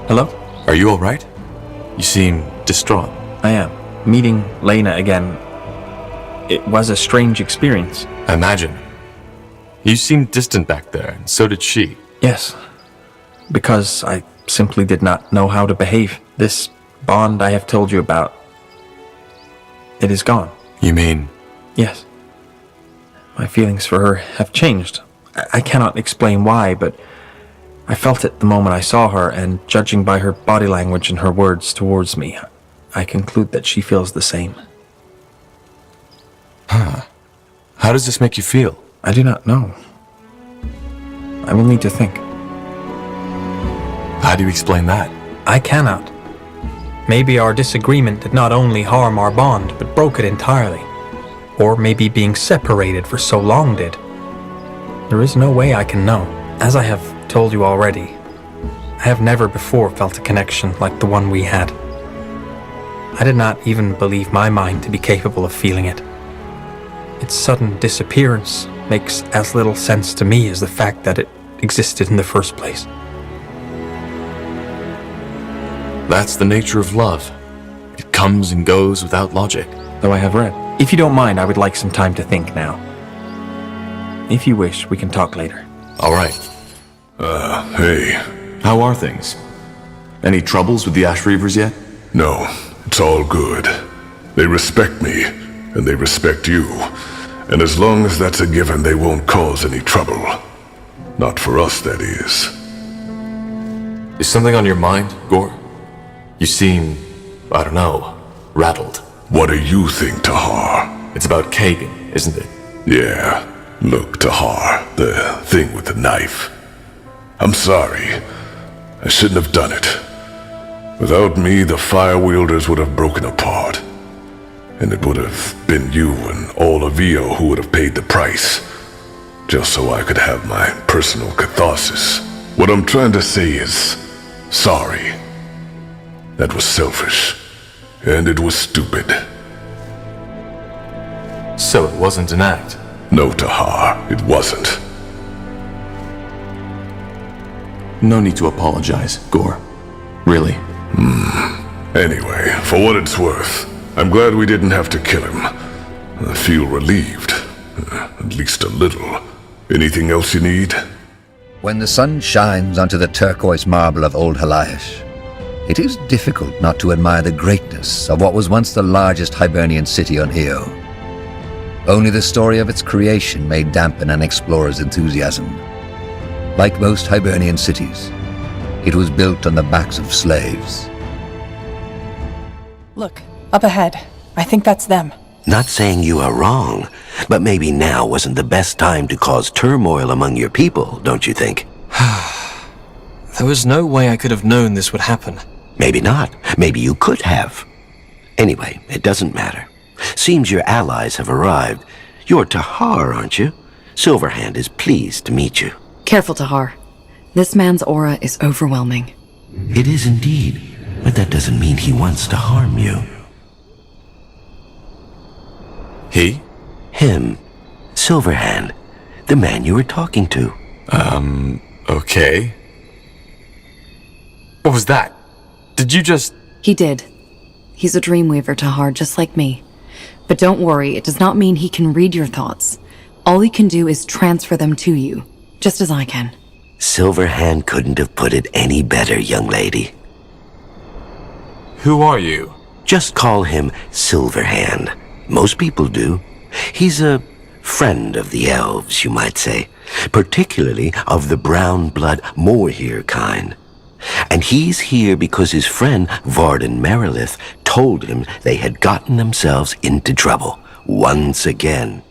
Hello? Are you all right? You seem distraught. I am. Meeting Lena again, it was a strange experience. I imagine. You seemed distant back there, and so did she. Yes, because I simply did not know how to behave. This bond I have told you about, it is gone. You mean? Yes. My feelings for her have changed. I cannot explain why, but I felt it the moment I saw her, and judging by her body language and her words towards me, I conclude that she feels the same. How does this make you feel? I do not know. I will need to think. How do you explain that? I cannot. Maybe our disagreement did not only harm our bond, but broke it entirely. Or maybe being separated for so long did. There is no way I can know. As I have told you already, I have never before felt a connection like the one we had. I did not even believe my mind to be capable of feeling it. Its sudden disappearance makes as little sense to me as the fact that it existed in the first place. That's the nature of love. It comes and goes without logic. Though I have read. If you don't mind, I would like some time to think now. If you wish, we can talk later. All right. Hey. How are things? Any troubles with the Ash Reavers yet? No, it's all good. They respect me, and they respect you. And as long as that's a given, they won't cause any trouble. Not for us, that is. Is something on your mind, Gore? You seem, I don't know, rattled. What do you think, Tahar? It's about Kagan, isn't it? Yeah. Look, Tahar, the thing with the knife. I'm sorry. I shouldn't have done it. Without me, the Fire Wielders would have broken apart. And it would have been you and all of Io who would have paid the price. Just so I could have my personal catharsis. What I'm trying to say is, sorry. That was selfish. And it was stupid. So it wasn't an act? No, Tahar, it wasn't. No need to apologize, Gore. Really. Anyway, for what it's worth, I'm glad we didn't have to kill him. I feel relieved. At least a little. Anything else you need? When the sun shines onto the turquoise marble of Old Halayish, it is difficult not to admire the greatness of what was once the largest Hibernian city on Io. Only the story of its creation may dampen an explorer's enthusiasm. Like most Hibernian cities, it was built on the backs of slaves. Look, up ahead. I think that's them. Not saying you are wrong, but maybe now wasn't the best time to cause turmoil among your people, don't you think? There was no way I could have known this would happen. Maybe not. Maybe you could have. Anyway, it doesn't matter. Seems your allies have arrived. You're Tahar, aren't you? Silverhand is pleased to meet you. Careful, Tahar. This man's aura is overwhelming. It is indeed, but that doesn't mean he wants to harm you. He? Him. Silverhand. The man you were talking to. Okay. What was that? Did you just... He did. He's a dreamweaver, Tahar, just like me. But don't worry, it does not mean he can read your thoughts. All he can do is transfer them to you, just as I can. Silverhand couldn't have put it any better, young lady. Who are you? Just call him Silverhand. Most people do. He's a friend of the elves, you might say. Particularly of the brown blood Moorhere kind. And he's here because his friend Varden Merilith told him they had gotten themselves into trouble once again.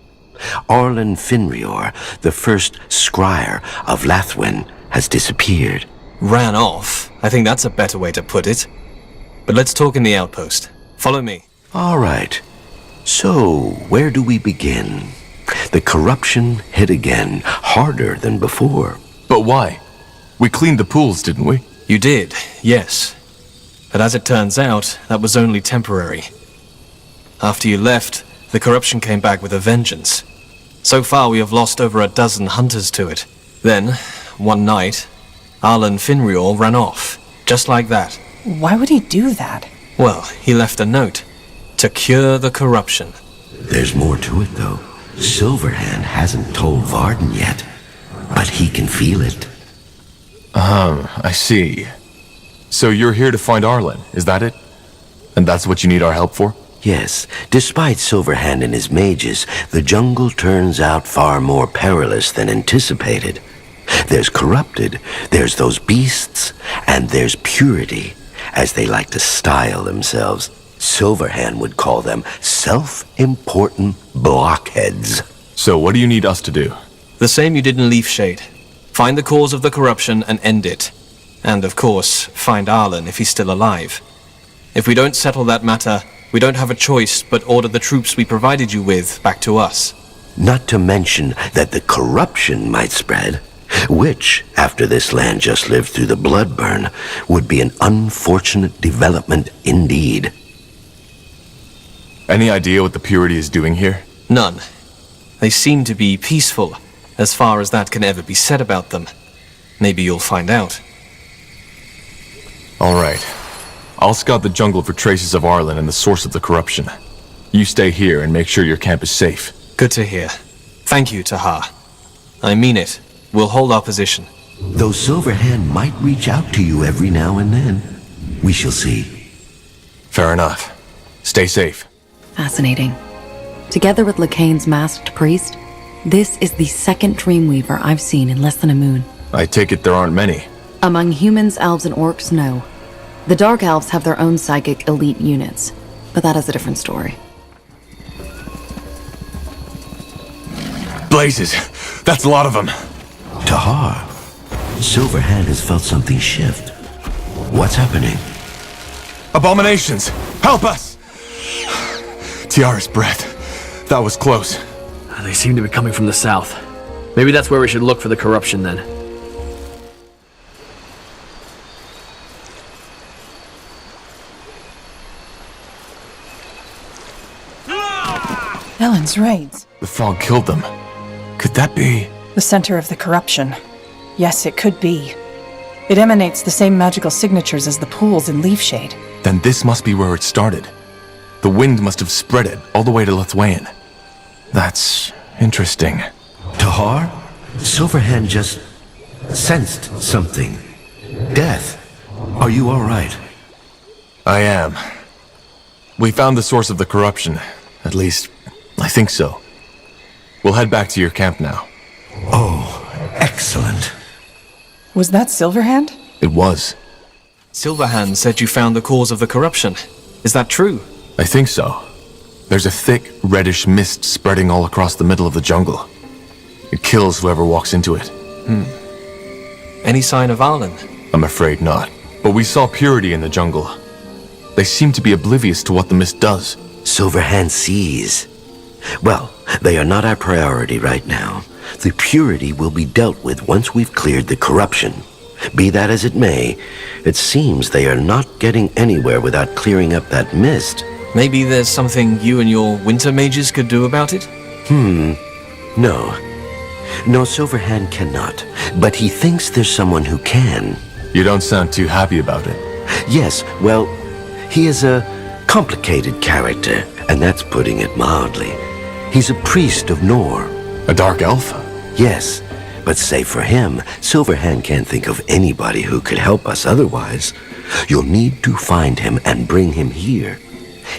Arlen Finrior, the first scryer of Lathwen, has disappeared. Ran off? I think that's a better way to put it. But let's talk in the outpost. Follow me. All right. So, where do we begin? The corruption hit again, harder than before. But why? We cleaned the pools, didn't we? You did, yes. But as it turns out, that was only temporary. After you left, the corruption came back with a vengeance. So far we have lost over a dozen hunters to it. Then, one night, Arlen Finrior ran off. Just like that. Why would he do that? Well, he left a note. To cure the corruption. There's more to it, though. Silverhand hasn't told Varden yet, but he can feel it. I see. So you're here to find Arlen, is that it? And that's what you need our help for? Yes, despite Silverhand and his mages, the jungle turns out far more perilous than anticipated. There's corrupted, there's those beasts, and there's purity, as they like to style themselves. Silverhand would call them self-important blockheads. So what do you need us to do? The same you did in Leafshade. Find the cause of the corruption and end it. And of course, find Arlen if he's still alive. If we don't settle that matter, we don't have a choice but order the troops we provided you with back to us. Not to mention that the corruption might spread, which, after this land just lived through the Bloodburn, would be an unfortunate development indeed. Any idea what the Purity is doing here? None. They seem to be peaceful, as far as that can ever be said about them. Maybe you'll find out. All right. I'll scout the jungle for traces of Arlen and the source of the corruption. You stay here and make sure your camp is safe. Good to hear. Thank you, Tahar. I mean it. We'll hold our position. Though Silverhand might reach out to you every now and then. We shall see. Fair enough. Stay safe. Fascinating. Together with Lacaine's masked priest, this is the second Dreamweaver I've seen in less than a moon. I take it there aren't many. Among humans, elves, and orcs, no. The Dark Elves have their own psychic elite units, but that is a different story. Blazes! That's a lot of them! Tahar, Silverhand has felt something shift. What's happening? Abominations! Help us! Tiara's breath. That was close. They seem to be coming from the south. Maybe that's where we should look for the corruption then. Ellen's right. The fog killed them. Could that be? The center of the corruption. Yes, it could be. It emanates the same magical signatures as the pools in Leafshade. Then this must be where it started. The wind must have spread it all the way to Lithuanian. That's interesting. Tahar? Silverhand just sensed something. Death. Are you all right? I am. We found the source of the corruption. At least, I think so. We'll head back to your camp now. Oh, excellent. Was that Silverhand? It was. Silverhand said you found the cause of the corruption. Is that true? I think so. There's a thick, reddish mist spreading all across the middle of the jungle. It kills whoever walks into it. Any sign of Arlen? I'm afraid not. But we saw Purity in the jungle. They seem to be oblivious to what the mist does. Silverhand sees. Well, they are not our priority right now. The Purity will be dealt with once we've cleared the corruption. Be that as it may, it seems they are not getting anywhere without clearing up that mist. Maybe there's something you and your winter mages could do about it? No. No, Silverhand cannot. But he thinks there's someone who can. You don't sound too happy about it. Yes, well, he is a complicated character, and that's putting it mildly. He's a priest of Nor. A dark elf? Yes, but save for him, Silverhand can't think of anybody who could help us otherwise. You'll need to find him and bring him here.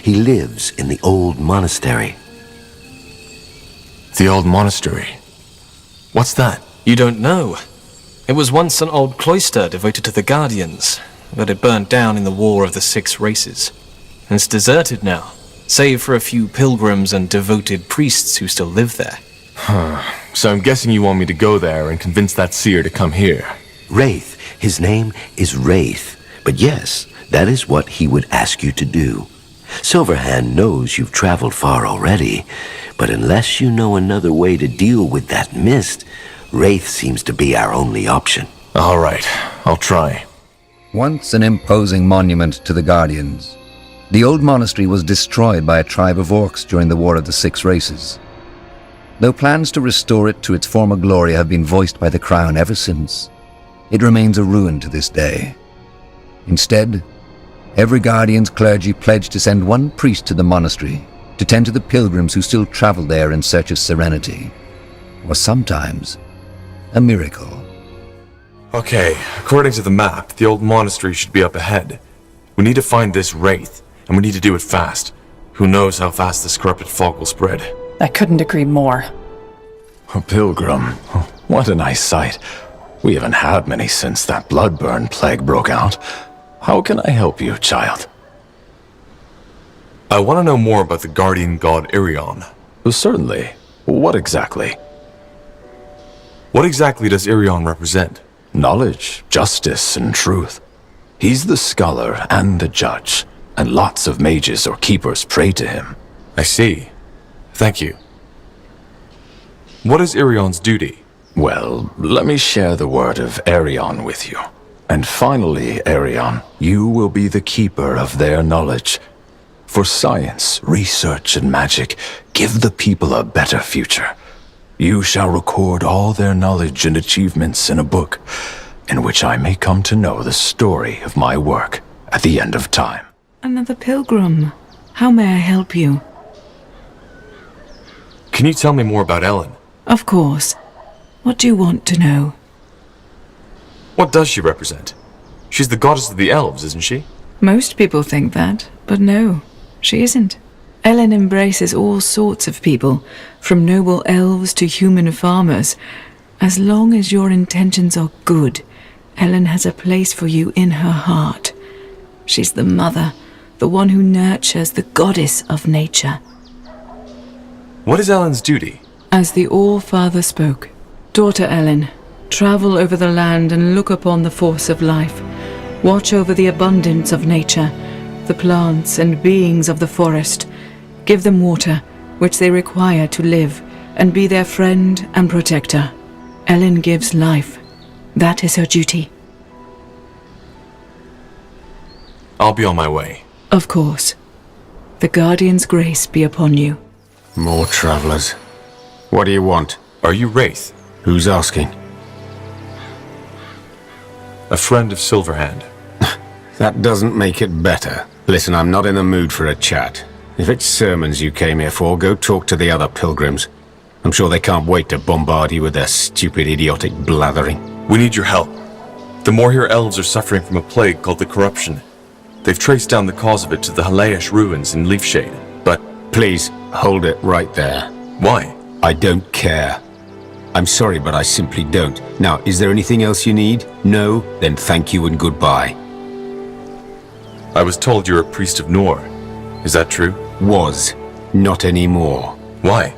He lives in the old monastery. The old monastery. What's that? You don't know. It was once an old cloister devoted to the Guardians, but it burned down in the War of the Six Races. And it's deserted now, save for a few pilgrims and devoted priests who still live there. So I'm guessing you want me to go there and convince that seer to come here. Wraith. His name is Wraith. But yes, that is what he would ask you to do. Silverhand knows you've traveled far already, but unless you know another way to deal with that mist, Wraith seems to be our only option. All right, I'll try. Once an imposing monument to the Guardians, the old monastery was destroyed by a tribe of orcs during the War of the Six Races. Though plans to restore it to its former glory have been voiced by the Crown ever since, it remains a ruin to this day. Instead, every Guardian's clergy pledged to send one priest to the monastery to tend to the pilgrims who still traveled there in search of serenity, or sometimes a miracle. Okay, according to the map, the old monastery should be up ahead. We need to find this wraith, and we need to do it fast. Who knows how fast this corrupted fog will spread. I couldn't agree more. A pilgrim. What a nice sight. We haven't had many since that bloodburn plague broke out. How can I help you, child? I want to know more about the guardian god Irion. Certainly. What exactly? What exactly does Irion represent? Knowledge, justice, and truth. He's the scholar and the judge, and lots of mages or keepers pray to him. I see. Thank you. What is Irion's duty? Well, let me share the word of Arion with you. And finally, Arion, you will be the keeper of their knowledge. For science, research, and magic, give the people a better future. You shall record all their knowledge and achievements in a book, in which I may come to know the story of my work at the end of time. Another pilgrim. How may I help you? Can you tell me more about Ellen? Of course. What do you want to know? What does she represent? She's the goddess of the elves, isn't she? Most people think that, but no, she isn't. Ellen embraces all sorts of people, from noble elves to human farmers. As long as your intentions are good, Ellen has a place for you in her heart. She's the mother, the one who nurtures, the goddess of nature. What is Ellen's duty? As the All-Father spoke, Daughter Ellen, travel over the land and look upon the force of life. Watch over the abundance of nature, the plants and beings of the forest. Give them water, which they require to live, and be their friend and protector. Ellen gives life. That is her duty. I'll be on my way. Of course. The Guardian's grace be upon you. More travelers. What do you want? Are you Wraith? Who's asking? A friend of Silverhand. That doesn't make it better. Listen, I'm not in the mood for a chat. If it's sermons you came here for, go talk to the other pilgrims. I'm sure they can't wait to bombard you with their stupid, idiotic blathering. We need your help. The Morhir elves are suffering from a plague called the Corruption. They've traced down the cause of it to the Halayish ruins in Leafshade, but... Please, hold it right there. Why? I don't care. I'm sorry, but I simply don't. Now, is there anything else you need? No? Then thank you and goodbye. I was told you're a priest of Nor. Is that true? Was. Not anymore. Why?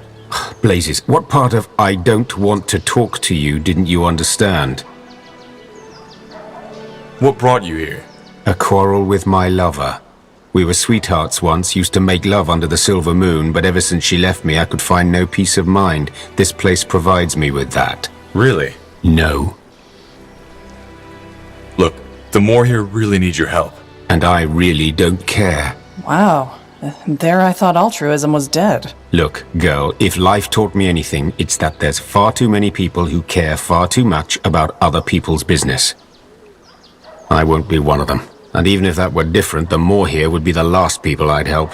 Blazes, what part of I don't want to talk to you didn't you understand? What brought you here? A quarrel with my lover. We were sweethearts once, used to make love under the silver moon, but ever since she left me I could find no peace of mind. This place provides me with that. Really? No. Look, the Morhir really need your help. And I really don't care. Wow. There I thought altruism was dead. Look, girl, if life taught me anything, it's that there's far too many people who care far too much about other people's business. I won't be one of them. And even if that were different, the Morhir would be the last people I'd help.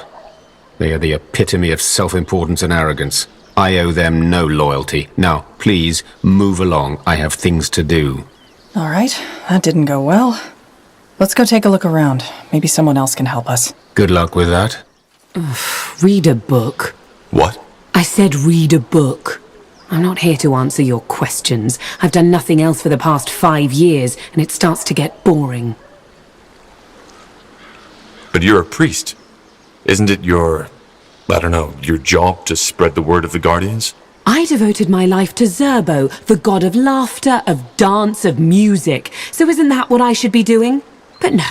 They are the epitome of self-importance and arrogance. I owe them no loyalty. Now, please, move along. I have things to do. All right, that didn't go well. Let's go take a look around. Maybe someone else can help us. Good luck with that. Read a book. What? I said read a book. I'm not here to answer your questions. I've done nothing else for the past 5 years, and it starts to get boring. But you're a priest. Isn't it your, I don't know, your job to spread the word of the Guardians? I devoted my life to Zerbo, the god of laughter, of dance, of music. So isn't that what I should be doing? But no.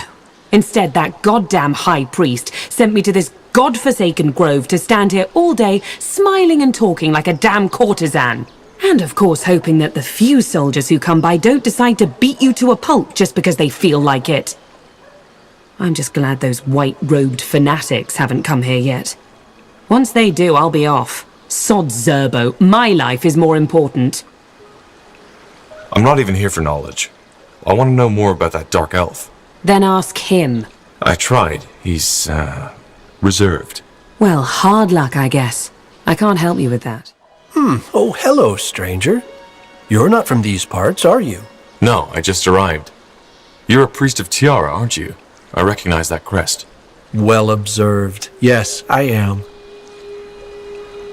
Instead, that goddamn high priest sent me to this godforsaken grove to stand here all day, smiling and talking like a damn courtesan. And of course hoping that the few soldiers who come by don't decide to beat you to a pulp just because they feel like it. I'm just glad those white-robed fanatics haven't come here yet. Once they do, I'll be off. Sod Zerbo, my life is more important. I'm not even here for knowledge. I want to know more about that dark elf. Then ask him. I tried. He's, reserved. Well, hard luck, I guess. I can't help you with that. Oh, hello, stranger. You're not from these parts, are you? No, I just arrived. You're a priest of Tiara, aren't you? I recognize that crest. Well observed. Yes, I am.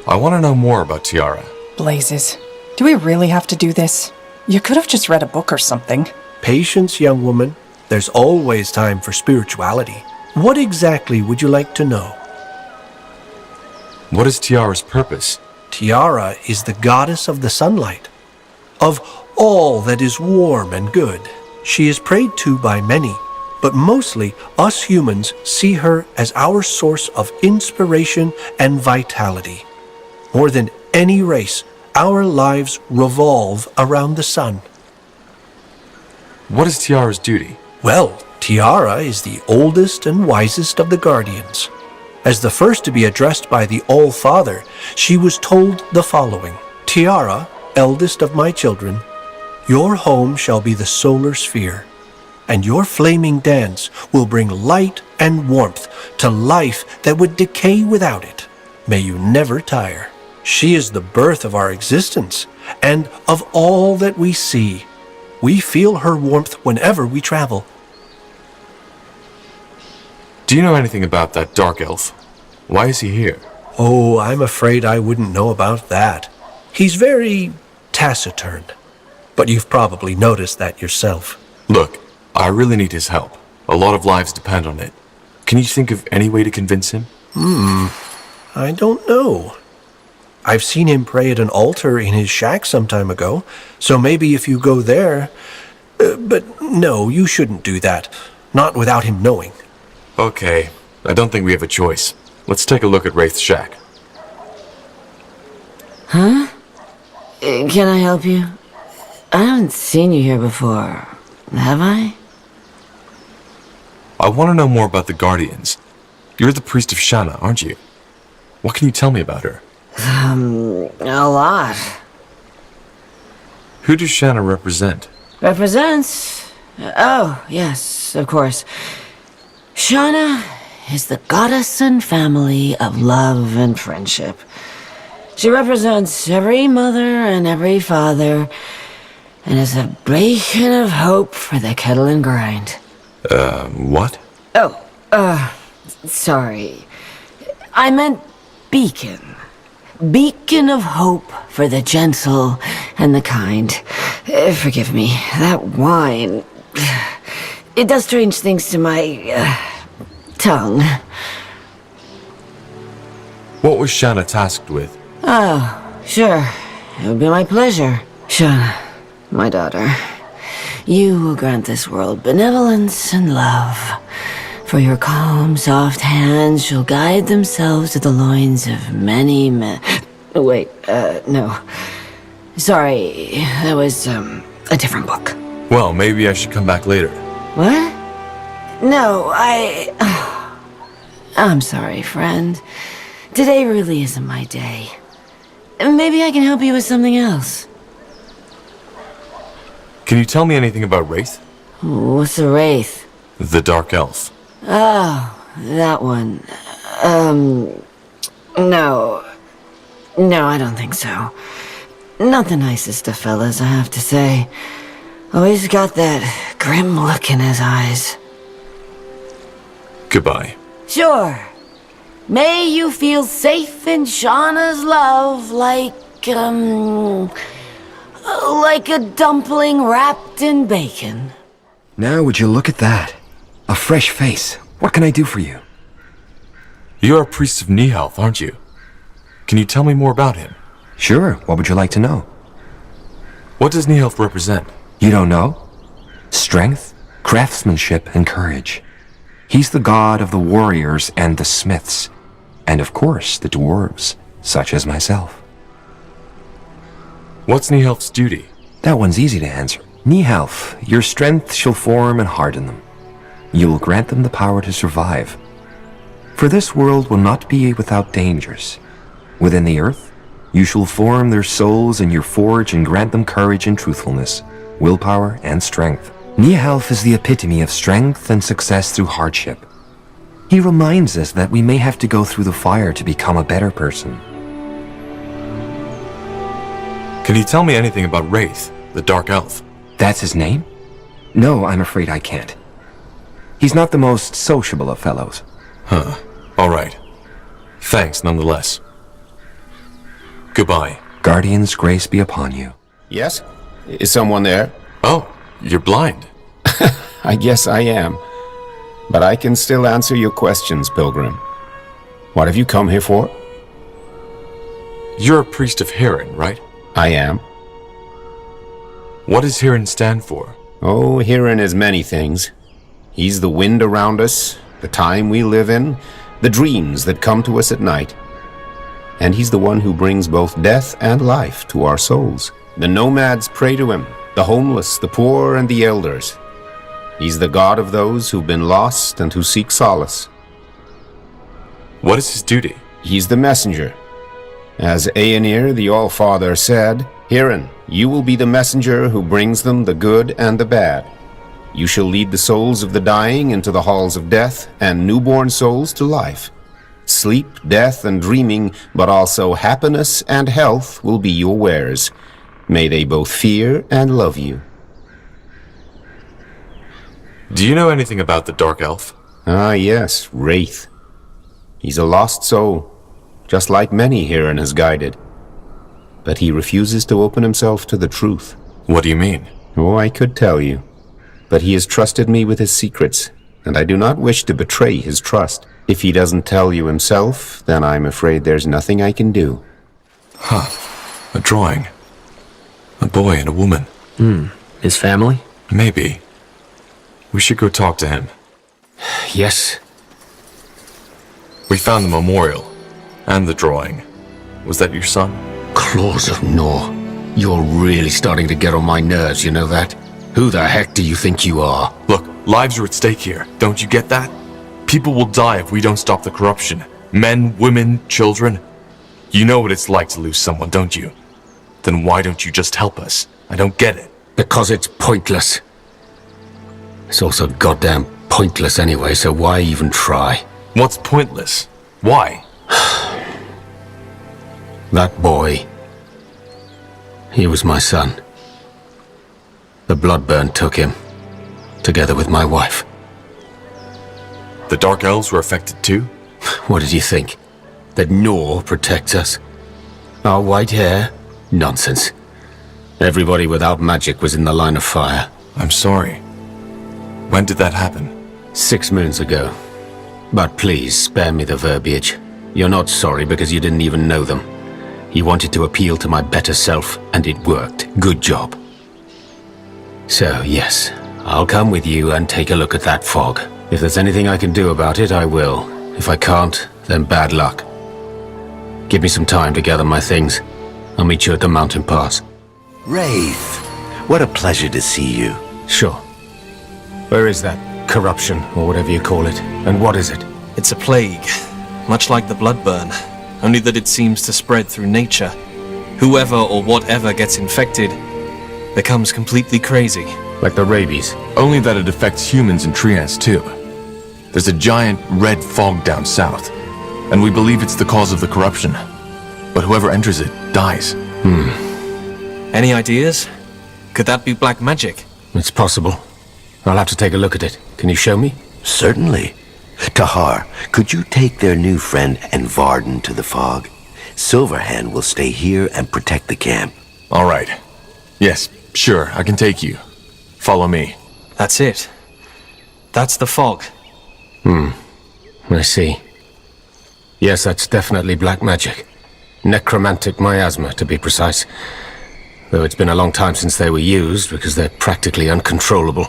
I want to know more about Tiara. Blazes. Do we really have to do this? You could have just read a book or something. Patience, young woman. There's always time for spirituality. What exactly would you like to know? What is Tiara's purpose? Tiara is the goddess of the sunlight, of all that is warm and good. She is prayed to by many, but mostly us humans see her as our source of inspiration and vitality. More than any race, our lives revolve around the sun. What is Tiara's duty? Well, Tiara is the oldest and wisest of the guardians. As the first to be addressed by the All-Father, she was told the following: Tiara, eldest of my children, your home shall be the solar sphere, and your flaming dance will bring light and warmth to life that would decay without it. May you never tire. She is the birth of our existence, and of all that we see. We feel her warmth whenever we travel. Do you know anything about that dark elf? Why is he here? Oh, I'm afraid I wouldn't know about that. He's very taciturn. But you've probably noticed that yourself. Look, I really need his help. A lot of lives depend on it. Can you think of any way to convince him? I don't know. I've seen him pray at an altar in his shack some time ago, so maybe if you go there... but no, you shouldn't do that. Not without him knowing. Okay, I don't think we have a choice. Let's take a look at Wraith's shack. Huh? Can I help you? I haven't seen you here before, have I? I want to know more about the Guardians. You're the priest of Shanna, aren't you? What can you tell me about her? A lot. Who does Shanna represent? Represents? Oh, yes, of course. Shanna is the goddess and family of love and friendship. She represents every mother and every father, and is a beacon of hope for the kettle and grind. What? Oh, sorry. I meant beacon. Beacon of hope for the gentle and the kind. Forgive me, that wine... It does strange things to my... tongue. What was Shanna tasked with? Oh, sure. It would be my pleasure. Shanna, my daughter, you will grant this world benevolence and love. For your calm, soft hands shall guide themselves to the loins of many men. Wait, no. Sorry, that was, a different book. Well, maybe I should come back later. What? No, I'm sorry, friend. Today really isn't my day. Maybe I can help you with something else. Can you tell me anything about Wraith? What's a wraith? The Dark Elf. Oh, that one. No. No, I don't think so. Not the nicest of fellas, I have to say. Always got that grim look in his eyes. Goodbye. Sure. May you feel safe in Shauna's love like a dumpling wrapped in bacon. Now would you look at that? A fresh face. What can I do for you? You're a priest of Nihalf, aren't you? Can you tell me more about him? Sure. What would you like to know? What does Nihalf represent? You don't know? Strength, craftsmanship, and courage. He's the god of the warriors and the smiths. And of course, the dwarves, such as myself. What's Nihalf's duty? That one's easy to answer. Nihalf, your strength shall form and harden them. You will grant them the power to survive. For this world will not be without dangers. Within the earth, you shall form their souls in your forge and grant them courage and truthfulness, willpower and strength. Nihalf is the epitome of strength and success through hardship. He reminds us that we may have to go through the fire to become a better person. Can you tell me anything about Wraith, the Dark Elf? That's his name? No, I'm afraid I can't. He's not the most sociable of fellows. Huh. Alright. Thanks nonetheless. Goodbye. Guardian's grace be upon you. Yes? Is someone there? Oh, you're blind. I guess I am. But I can still answer your questions, Pilgrim. What have you come here for? You're a priest of Hirin, right? I am. What does Hirin stand for? Oh, Hirin is many things. He's the wind around us, the time we live in, the dreams that come to us at night. And he's the one who brings both death and life to our souls. The nomads pray to him, the homeless, the poor, and the elders. He's the god of those who've been lost and who seek solace. What is his duty? He's the messenger. As Aenir, the All-Father, said, Hirin, you will be the messenger who brings them the good and the bad. You shall lead the souls of the dying into the halls of death, and newborn souls to life. Sleep, death, and dreaming, but also happiness and health will be your wares. May they both fear and love you. Do you know anything about the Dark Elf? Ah, yes, Wraith. He's a lost soul, just like many Hirin has guided. But he refuses to open himself to the truth. What do you mean? Oh, I could tell you. But he has trusted me with his secrets, and I do not wish to betray his trust. If he doesn't tell you himself, then I'm afraid there's nothing I can do. Huh. A drawing. A boy and a woman. His family? Maybe. We should go talk to him. Yes. We found the memorial. And the drawing. Was that your son? Claws of Nor. You're really starting to get on my nerves, you know that? Who the heck do you think you are? Look, lives are at stake here. Don't you get that? People will die if we don't stop the corruption. Men, women, children. You know what it's like to lose someone, don't you? Then why don't you just help us? I don't get it. Because it's pointless. It's also goddamn pointless anyway, so why even try? What's pointless? Why? That boy. He was my son. The bloodburn took him, together with my wife. The Dark Elves were affected too? What did you think? That Nor protects us? Our white hair? Nonsense. Everybody without magic was in the line of fire. I'm sorry. When did that happen? 6 moons ago. But please, spare me the verbiage. You're not sorry because you didn't even know them. You wanted to appeal to my better self, and it worked. Good job. So, yes, I'll come with you and take a look at that fog. If there's anything I can do about it, I will. If I can't, then bad luck. Give me some time to gather my things. I'll meet you at the mountain pass. Wraith, what a pleasure to see you. Sure. Where is that corruption, or whatever you call it? And what is it? It's a plague, much like the bloodburn, only that it seems to spread through nature. Whoever or whatever gets infected becomes completely crazy. Like the rabies? Only that it affects humans and treants too. There's a giant red fog down south, and we believe it's the cause of the corruption. But whoever enters it dies. Any ideas? Could that be black magic? It's possible. I'll have to take a look at it. Can you show me? Certainly. Tahar, could you take their new friend and Varden to the fog? Silverhand will stay here and protect the camp. All right. Yes, sure, I can take you. Follow me. That's it. That's the fog. I see. Yes, that's definitely black magic. Necromantic miasma, to be precise. Though it's been a long time since they were used, because they're practically uncontrollable.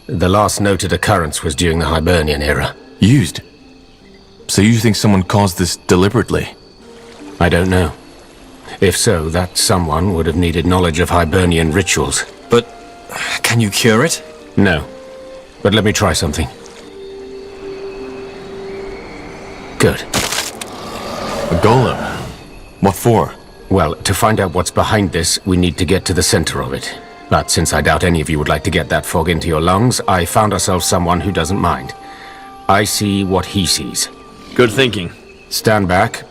The last noted occurrence was during the Hibernian era. Used? So you think someone caused this deliberately? I don't know. If so, that someone would have needed knowledge of Hibernian rituals. But can you cure it? No. But let me try something. Good. A golem? What for? Well, to find out what's behind this, we need to get to the center of it. But since I doubt any of you would like to get that fog into your lungs, I found ourselves someone who doesn't mind. I see what he sees. Good thinking. Stand back.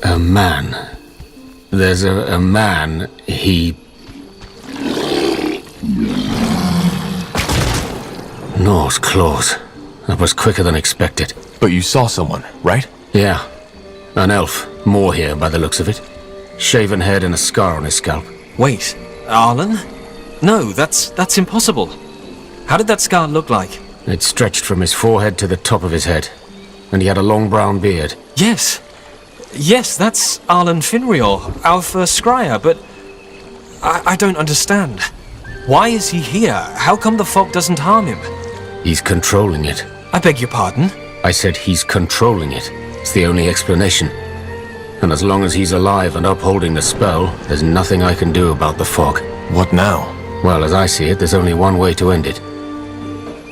A man. There's a man, he... Gnaw's claws. That was quicker than expected. But you saw someone, right? Yeah. An elf. More here, by the looks of it. Shaven head and a scar on his scalp. Wait, Arlen? No, that's impossible. How did that scar look like? It stretched from his forehead to the top of his head. And he had a long brown beard. Yes. Yes, that's Arlen Finrior, our first scryer, but I don't understand. Why is he here? How come the fog doesn't harm him? He's controlling it. I beg your pardon? I said he's controlling it. It's the only explanation. And as long as he's alive and upholding the spell, there's nothing I can do about the fog. What now? Well, as I see it, there's only one way to end it.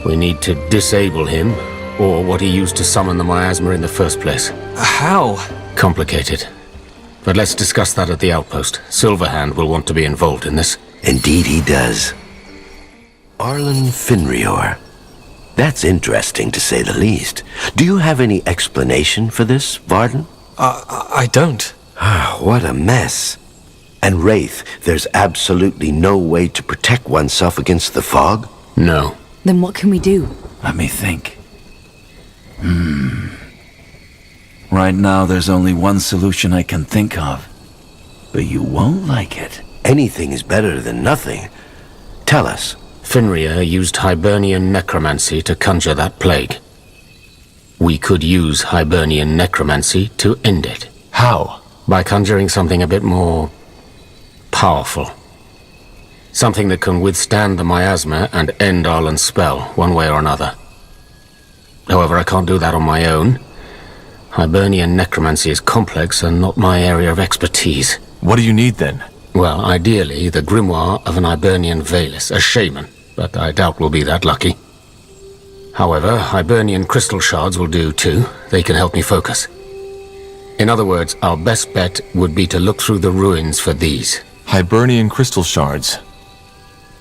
We need to disable him, or what he used to summon the miasma in the first place. How? Complicated. But let's discuss that at the outpost. Silverhand will want to be involved in this. Indeed he does. Arlen Finrior. That's interesting to say the least. Do you have any explanation for this, Varden? I don't. What a mess. And Wraith, there's absolutely no way to protect oneself against the fog? No. Then what can we do? Let me think. Right now, there's only one solution I can think of. But you won't like it. Anything is better than nothing. Tell us. Finrior used Hibernian necromancy to conjure that plague. We could use Hibernian necromancy to end it. How? By conjuring something a bit more... powerful. Something that can withstand the miasma and end Arlen's spell, one way or another. However, I can't do that on my own. Hibernian necromancy is complex and not my area of expertise. What do you need then? Well, ideally, the grimoire of an Hibernian Valis, a shaman, but I doubt we'll be that lucky. However, Hibernian crystal shards will do too. They can help me focus. In other words, our best bet would be to look through the ruins for these. Hibernian crystal shards?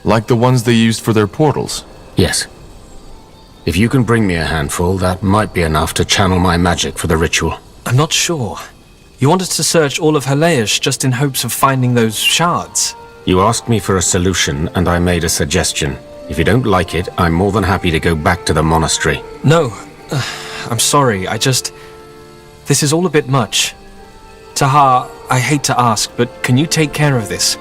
Like the ones they used for their portals? Yes. If you can bring me a handful, that might be enough to channel my magic for the ritual. I'm not sure. You want us to search all of Helaish just in hopes of finding those shards? You asked me for a solution, and I made a suggestion. If you don't like it, I'm more than happy to go back to the monastery. No. I'm sorry, this is all a bit much. Tahar, I hate to ask, but can you take care of this?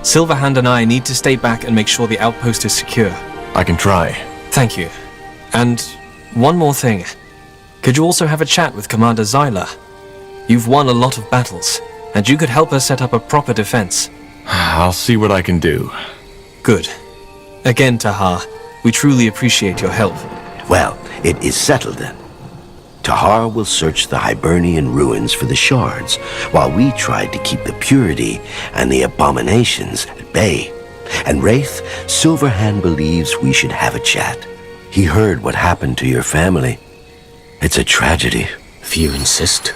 Silverhand and I need to stay back and make sure the outpost is secure. I can try. Thank you. And one more thing. Could you also have a chat with Commander Zyla? You've won a lot of battles, and you could help us set up a proper defense. I'll see what I can do. Good. Again, Tahar, we truly appreciate your help. Well, it is settled then. Tahar will search the Hibernian ruins for the shards, while we try to keep the purity and the abominations at bay. And Wraith, Silverhand believes we should have a chat. He heard what happened to your family. It's a tragedy. If you insist.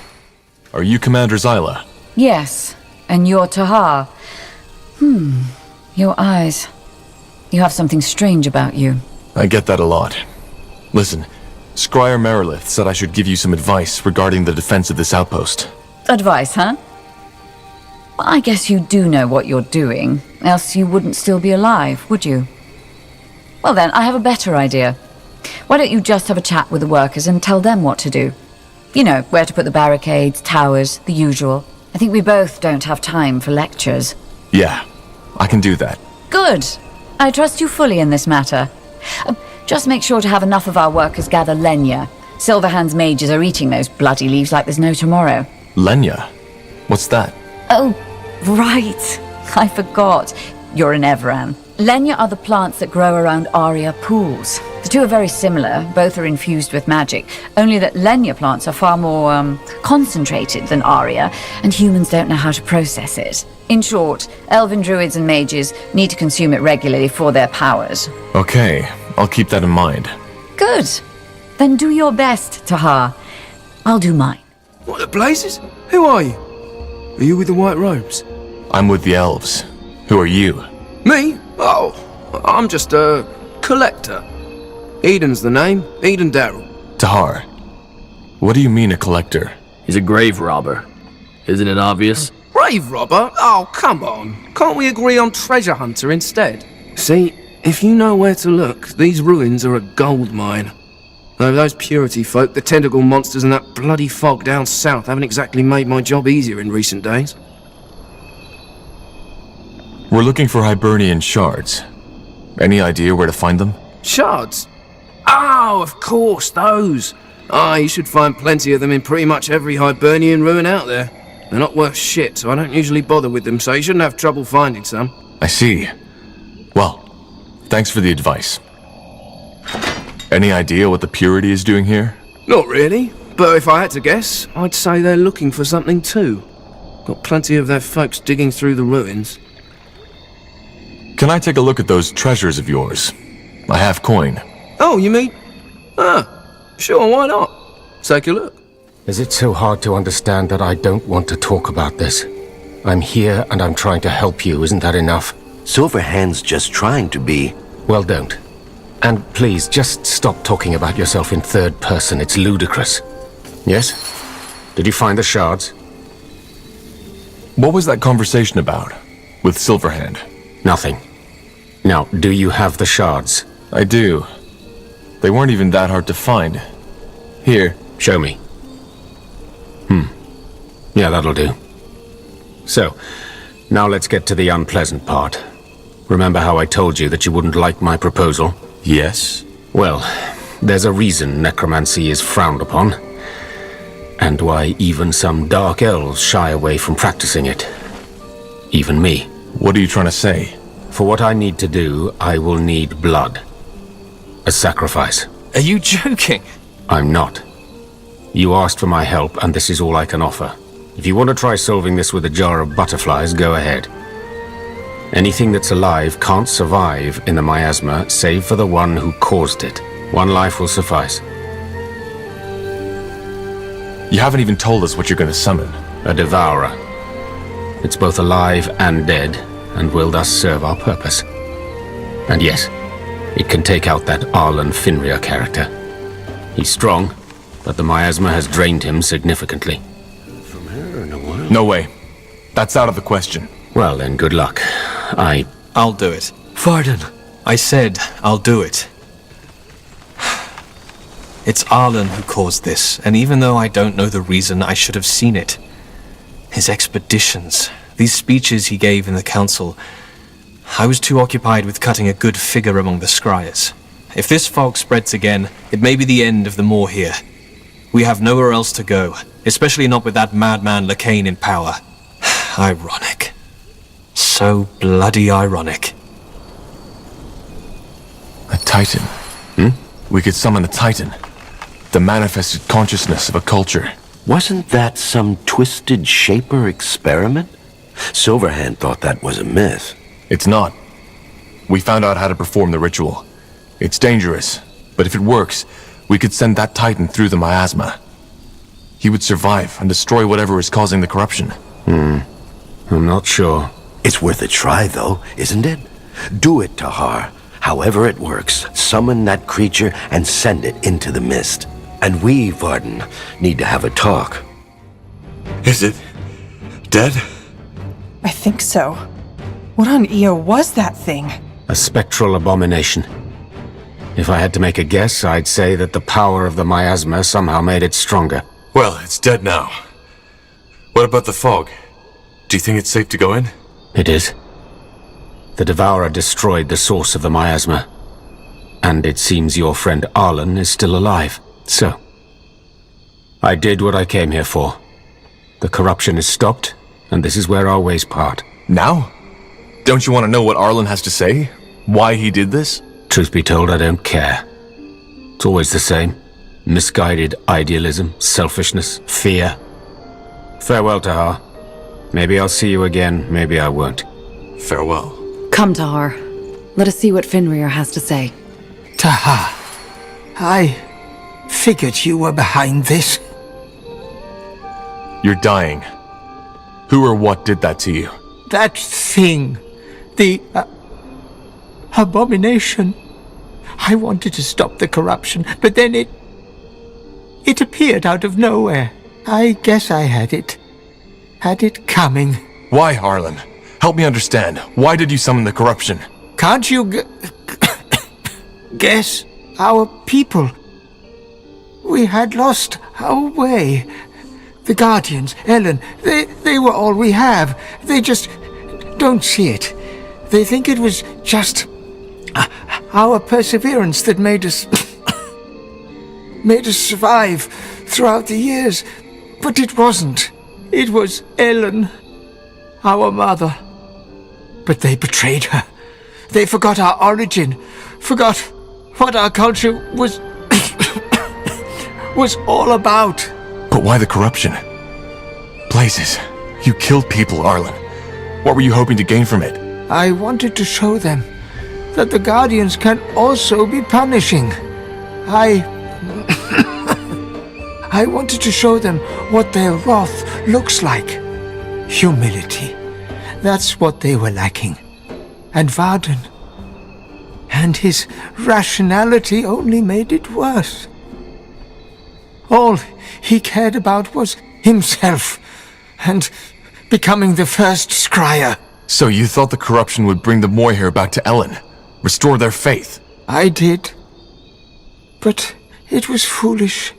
Are you Commander Zyla? Yes, and you're Tahar. Your eyes. You have something strange about you. I get that a lot. Listen, Scryer Merilith said I should give you some advice regarding the defense of this outpost. Advice, huh? Well, I guess you do know what you're doing, else you wouldn't still be alive, would you? Well then, I have a better idea. Why don't you just have a chat with the workers and tell them what to do? You know, where to put the barricades, towers, the usual. I think we both don't have time for lectures. Yeah, I can do that. Good. I trust you fully in this matter. Just make sure to have enough of our workers gather Lenya. Silverhand's mages are eating those bloody leaves like there's no tomorrow. Lenya? What's that? Oh, right. I forgot. You're an Evran. Lenya are the plants that grow around Aria pools. The two are very similar, both are infused with magic, only that Lenya plants are far more, concentrated than Aria, and humans don't know how to process it. In short, elven druids and mages need to consume it regularly for their powers. Okay, I'll keep that in mind. Good. Then do your best, Tahar. I'll do mine. What the blazes? Who are you? Are you with the white robes? I'm with the elves. Who are you? Me? Oh, I'm just a collector. Eden's the name. Eden Darrell. Tahar, what do you mean a collector? He's a grave robber. Isn't it obvious? Grave robber? Oh, come on. Can't we agree on treasure hunter instead? See, if you know where to look, these ruins are a gold mine. Though those purity folk, the tentacle monsters and that bloody fog down south haven't exactly made my job easier in recent days. We're looking for Hibernian shards. Any idea where to find them? Shards? Oh, of course, those. You should find plenty of them in pretty much every Hibernian ruin out there. They're not worth shit, so I don't usually bother with them, so you shouldn't have trouble finding some. I see. Well, thanks for the advice. Any idea what the Purity is doing here? Not really, but if I had to guess, I'd say they're looking for something too. Got plenty of their folks digging through the ruins. Can I take a look at those treasures of yours? I have coin. Oh, you mean? Sure, why not? Take a look. Is it so hard to understand that I don't want to talk about this? I'm here and I'm trying to help you, isn't that enough? Silverhand's just trying to be. Well, don't. And please, just stop talking about yourself in third person. It's ludicrous. Yes? Did you find the shards? What was that conversation about? With Silverhand? Nothing. Now, do you have the shards? I do. They weren't even that hard to find. Here. Show me. Yeah, that'll do. So, now let's get to the unpleasant part. Remember how I told you that you wouldn't like my proposal? Yes. Well, there's a reason necromancy is frowned upon. And why even some dark elves shy away from practicing it. Even me. What are you trying to say? For what I need to do, I will need blood. A sacrifice. Are you joking? I'm not. You asked for my help, and this is all I can offer. If you want to try solving this with a jar of butterflies, go ahead. Anything that's alive can't survive in the miasma, save for the one who caused it. One life will suffice. You haven't even told us what you're going to summon. A devourer. It's both alive and dead, and will thus serve our purpose. And yes, it can take out that Arlen Finria character. He's strong, but the miasma has drained him significantly. No way. That's out of the question. Well then, good luck. I'll do it. Varden. I said I'll do it. It's Arlen who caused this, and even though I don't know the reason, I should have seen it. His expeditions, these speeches he gave in the council. I was too occupied with cutting a good figure among the scryers. If this fog spreads again, it may be the end of the Moor here. We have nowhere else to go, especially not with that madman Lacane in power. Ironic. So bloody ironic. A Titan. We could summon a Titan. The manifested consciousness of a culture. Wasn't that some twisted shaper experiment? Silverhand thought that was a myth. It's not. We found out how to perform the ritual. It's dangerous, but if it works, we could send that Titan through the miasma. He would survive and destroy whatever is causing the corruption. I'm not sure. It's worth a try, though, isn't it? Do it, Tahar. However it works, summon that creature and send it into the mist. And we, Varden, need to have a talk. Is it dead? I think so. What on Io was that thing? A spectral abomination. If I had to make a guess, I'd say that the power of the miasma somehow made it stronger. Well, it's dead now. What about the fog? Do you think it's safe to go in? It is. The Devourer destroyed the source of the miasma. And it seems your friend Arlen is still alive. So, I did what I came here for. The corruption is stopped, and this is where our ways part. Now? Don't you want to know what Arlen has to say? Why he did this? Truth be told, I don't care. It's always the same. Misguided idealism, selfishness, fear. Farewell, Tahar. Maybe I'll see you again, maybe I won't. Farewell. Come, Tahar. Let us see what Fenrir has to say. Tahar, I figured you were behind this. You're dying. Who or what did that to you? That thing. The abomination. I wanted to stop the corruption, but then it appeared out of nowhere. I guess I had it coming. Why, Harlan? Help me understand. Why did you summon the corruption? Can't you guess? Our people. We had lost our way. The Guardians, Ellen, they were all we have. They just don't see it. They think it was just our perseverance that made us survive throughout the years. But it wasn't. It was Ellen, our mother. But they betrayed her. They forgot our origin, forgot what our culture was all about. But why the corruption? Blazes, you killed people, Arlen. What were you hoping to gain from it? I wanted to show them that the Guardians can also be punishing. I wanted to show them what their wrath looks like. Humility. That's what they were lacking. And Varden and his rationality only made it worse. All he cared about was himself and becoming the first scryer. So you thought the corruption would bring the Moirhair back to Ellen? Restore their faith? I did. But it was foolish.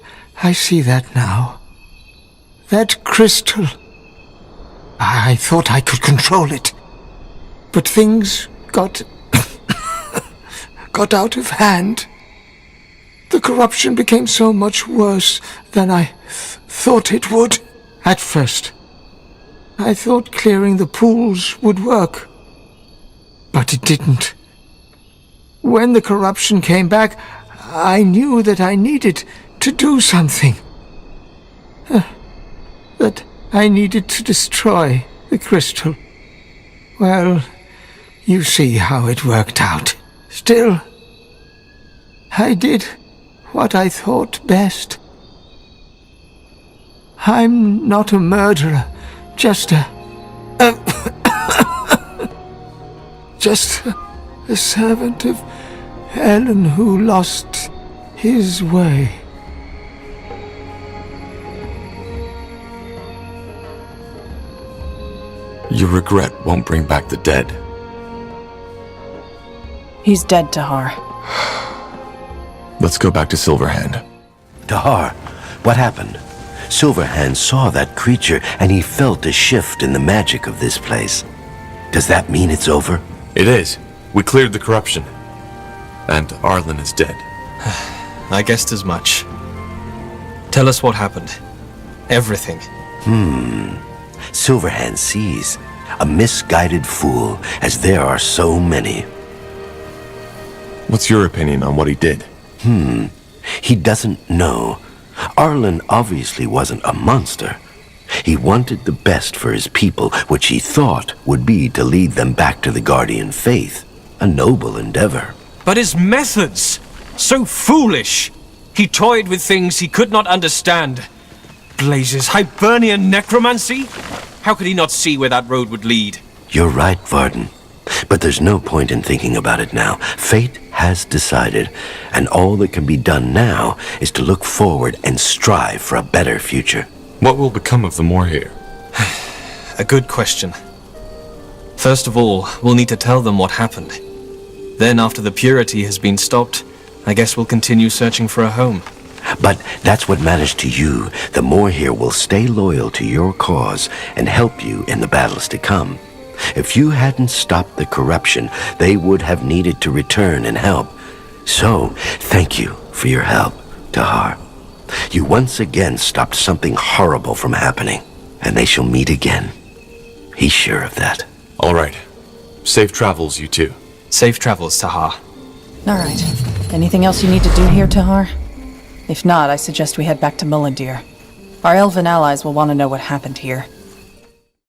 I see that now. That crystal. I thought I could control it. But things got out of hand. The corruption became so much worse than I thought it would. At first, I thought clearing the pools would work. But it didn't. When the corruption came back, I knew that I needed to do something. That I needed to destroy the crystal. Well, you see how it worked out. Still, I did what I thought best. I'm not a murderer, just a servant of Ellen who lost his way. Your regret won't bring back the dead. He's dead, Tahar. Let's go back to Silverhand. Tahar, what happened? Silverhand saw that creature and he felt a shift in the magic of this place. Does that mean it's over? It is. We cleared the corruption. And Arlen is dead. I guessed as much. Tell us what happened. Everything. Silverhand sees. A misguided fool, as there are so many. What's your opinion on what he did? He doesn't know. Arlen obviously wasn't a monster. He wanted the best for his people, which he thought would be to lead them back to the Guardian faith. A noble endeavor. But his methods! So foolish! He toyed with things he could not understand. Blazes, Hibernian necromancy? How could he not see where that road would lead? You're right, Varden. But there's no point in thinking about it now. Fate has decided, and all that can be done now is to look forward and strive for a better future. What will become of the Moirhair? A good question. First of all, we'll need to tell them what happened. Then, after the purity has been stopped, I guess we'll continue searching for a home. But that's what matters to you. The Moirhair will stay loyal to your cause and help you in the battles to come. If you hadn't stopped the corruption, they would have needed to return and help. So, thank you for your help, Tahar. You once again stopped something horrible from happening, and they shall meet again. He's sure of that. All right. Safe travels, you two. Safe travels, Tahar. Alright. Anything else you need to do here, Tahar? If not, I suggest we head back to Mullendeer. Our elven allies will want to know what happened here.